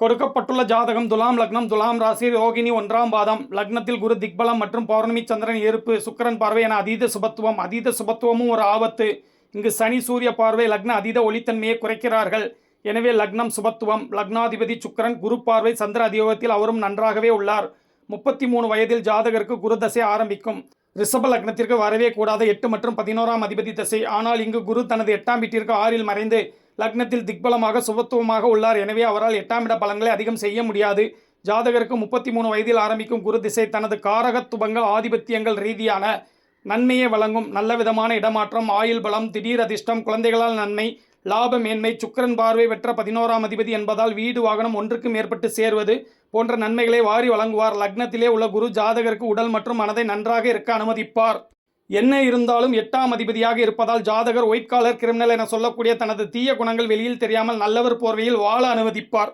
கொடுக்கப்பட்டுள்ள ஜாதகம் துலாம் லக்னம், துலாம் ராசி, ரோகிணி 1ஆம் பாதம். லக்னத்தில் குரு திக்பலம் மற்றும் பௌர்ணமி சந்திரன் இருப்பு, சுக்கிரன் பார்வை என அதீத சுபத்துவம். அதீத சுபத்துவமும் ஒரு ஆபத்து. இங்கு சனி சூரிய பார்வை லக்ன அதீத ஒளித்தன்மையை குறைக்கிறார்கள். எனவே லக்னம் சுபத்துவம். லக்னாதிபதி சுக்கிரன். குரு பார்வை சந்திர அதியோகத்தில் அவரும் நன்றாகவே உள்ளார். 33 வயதில் ஜாதகருக்கு குரு தசை ஆரம்பிக்கும். ரிஷப லக்னத்திற்கு வரவே கூடாத 8 மற்றும் 11ஆம் அதிபதி தசை. ஆனால் இங்கு குரு தனது 8ஆம் வீட்டிற்கு 6இல் மறைந்து லக்னத்தில் திக்பலமாக சுபத்துவமாக உள்ளார். எனவே அவரால் 8ஆம் இட பலன்களை அதிகம் செய்ய முடியாது. ஜாதகருக்கு 33 வயதில் ஆரம்பிக்கும் குரு திசை தனது காரகத்துவங்கள் ஆதிபத்தியங்கள் ரீதியான நன்மையை வழங்கும். நல்ல விதமான இடமாற்றம், ஆயுள் பலம், திடீர் அதிர்ஷ்டம், குழந்தைகளால் நன்மை, லாப மேன்மை, சுக்கிரன் பார்வை பெற்ற 11ஆம் அதிபதி என்பதால் வீடு வாகனம் ஒன்றுக்கு மேற்பட்டு சேர்வது போன்ற நன்மைகளை வாரி வழங்குவார். லக்னத்திலே உள்ள குரு ஜாதகருக்கு உடல் மற்றும் மனதை நன்றாக இருக்க அனுமதிப்பார். என்ன இருந்தாலும் 8ஆம் அதிபதியாக இருப்பதால் ஜாதகர் ஒயிட் காலர் கிரிமினல் என சொல்லக்கூடிய தனது தீய குணங்கள் வெளியில் தெரியாமல் நல்லவர் போர்வையில் வாழ அனுமதிப்பார்.